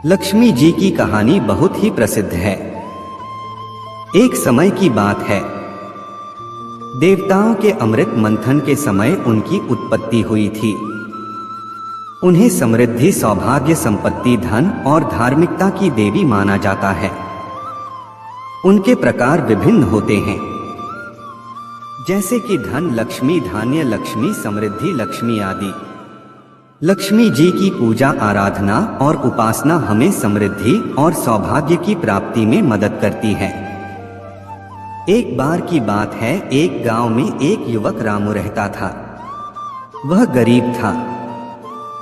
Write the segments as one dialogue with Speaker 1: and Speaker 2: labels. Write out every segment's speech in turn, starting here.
Speaker 1: लक्ष्मी जी की कहानी बहुत ही प्रसिद्ध है। एक समय की बात है, देवताओं के अमृत मंथन के समय उनकी उत्पत्ति हुई थी। उन्हें समृद्धि, सौभाग्य, संपत्ति, धन और धार्मिकता की देवी माना जाता है। उनके प्रकार विभिन्न होते हैं, जैसे कि धन लक्ष्मी, धान्य लक्ष्मी, समृद्धि लक्ष्मी आदि। लक्ष्मी जी की पूजा, आराधना और उपासना हमें समृद्धि और सौभाग्य की प्राप्ति में मदद करती है। एक बार की बात है, एक गांव में एक युवक रामू रहता था। वह गरीब था,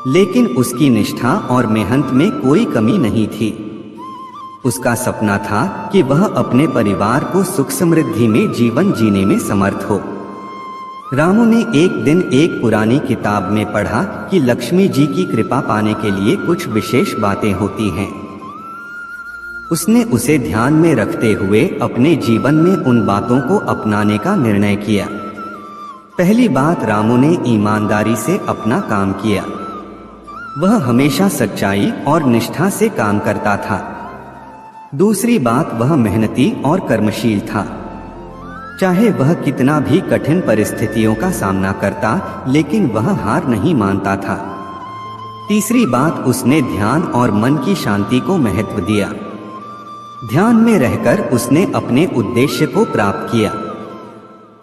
Speaker 1: लेकिन उसकी निष्ठा और मेहनत में कोई कमी नहीं थी। उसका सपना था कि वह अपने परिवार को सुख समृद्धि में जीवन जीने में समर्थ हो। रामू ने एक दिन एक पुरानी किताब में पढ़ा कि लक्ष्मी जी की कृपा पाने के लिए कुछ विशेष बातें होती हैं। उसने उसे ध्यान में रखते हुए अपने जीवन में उन बातों को अपनाने का निर्णय किया। पहली बात, रामू ने ईमानदारी से अपना काम किया। वह हमेशा सच्चाई और निष्ठा से काम करता था। दूसरी बात, वह मेहनती और कर्मशील था। चाहे वह कितना भी कठिन परिस्थितियों का सामना करता, लेकिन वह हार नहीं मानता था। तीसरी बात, उसने ध्यान और मन की शांति को महत्व दिया। ध्यान में रहकर उसने अपने उद्देश्य को प्राप्त किया।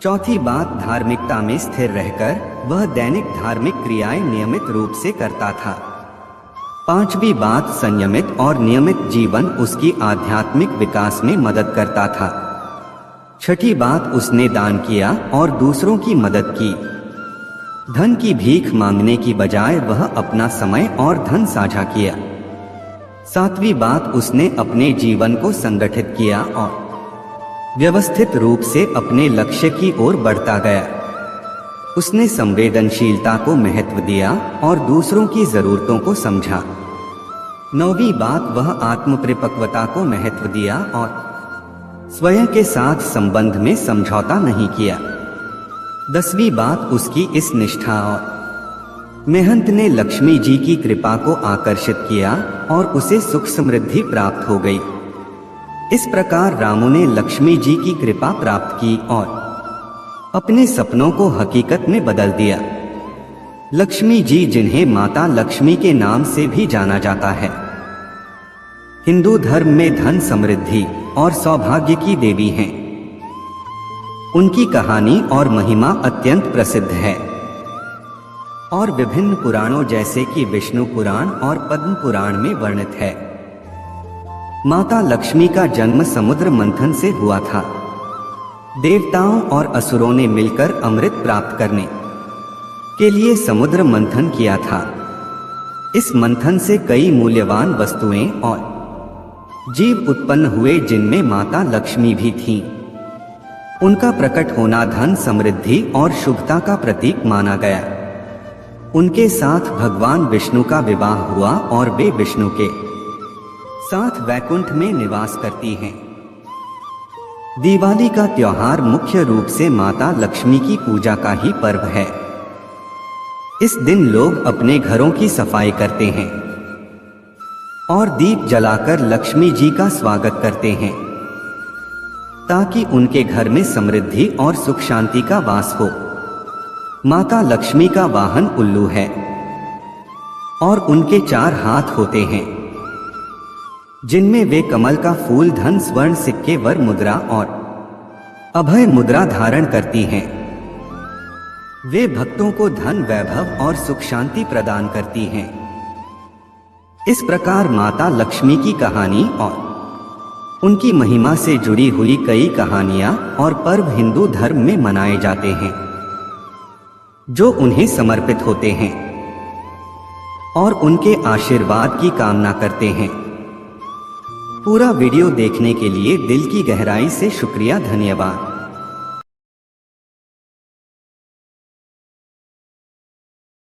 Speaker 1: चौथी बात, धार्मिकता में स्थिर रहकर वह दैनिक धार्मिक क्रियाएं नियमित रूप से करता था। पांचवी बात, संयमित और नियमित जीवन उसकी आध्यात्मिक विकास में मदद करता था। छठी बात, उसने दान किया और दूसरों की मदद की। धन की भीख मांगने की बजाय वह अपना समय और धन साझा किया। सातवीं बात, उसने अपने जीवन को संगठित किया और व्यवस्थित रूप से अपने लक्ष्य की ओर बढ़ता गया। उसने संवेदनशीलता को महत्व दिया और दूसरों की जरूरतों को समझा। नौवीं बात, वह आत्मपरिपक्वता को महत्व दिया और स्वयं के साथ संबंध में समझौता नहीं किया। 10वीं बात, उसकी इस निष्ठा और मेहनत ने लक्ष्मी जी की कृपा को आकर्षित किया और उसे सुख समृद्धि प्राप्त हो गई। इस प्रकार रामू ने लक्ष्मी जी की कृपा प्राप्त की और अपने सपनों को हकीकत में बदल दिया। लक्ष्मी जी, जिन्हें माता लक्ष्मी के नाम से भी जाना जाता है, हिंदू धर्म में धन, समृद्धि और सौभाग्य की देवी हैं। उनकी कहानी और महिमा अत्यंत प्रसिद्ध है और विभिन्न पुराणों जैसे कि विष्णु पुराण और पद्म पुराण में वर्णित है। माता लक्ष्मी का जन्म समुद्र मंथन से हुआ था। देवताओं और असुरों ने मिलकर अमृत प्राप्त करने के लिए समुद्र मंथन किया था। इस मंथन से कई मूल्यवान वस्तुएं और जीव उत्पन्न हुए, जिनमें माता लक्ष्मी भी थीं। उनका प्रकट होना धन, समृद्धि और शुभता का प्रतीक माना गया। उनके साथ भगवान विष्णु का विवाह हुआ और वे विष्णु के साथ वैकुंठ में निवास करती हैं। दिवाली का त्योहार मुख्य रूप से माता लक्ष्मी की पूजा का ही पर्व है। इस दिन लोग अपने घरों की सफाई करते हैं और दीप जलाकर लक्ष्मी जी का स्वागत करते हैं, ताकि उनके घर में समृद्धि और सुख शांति का वास हो। माता लक्ष्मी का वाहन उल्लू है और उनके 4 हाथ होते हैं, जिनमें वे कमल का फूल, धन, स्वर्ण सिक्के, वर मुद्रा और अभय मुद्रा धारण करती हैं। वे भक्तों को धन, वैभव और सुख शांति प्रदान करती हैं। इस प्रकार माता लक्ष्मी की कहानी और उनकी महिमा से जुड़ी हुई कई कहानियां और पर्व हिंदू धर्म में मनाए जाते हैं, जो उन्हें समर्पित होते हैं और उनके आशीर्वाद की कामना करते हैं। पूरा वीडियो देखने के लिए दिल की गहराई से शुक्रिया, धन्यवाद।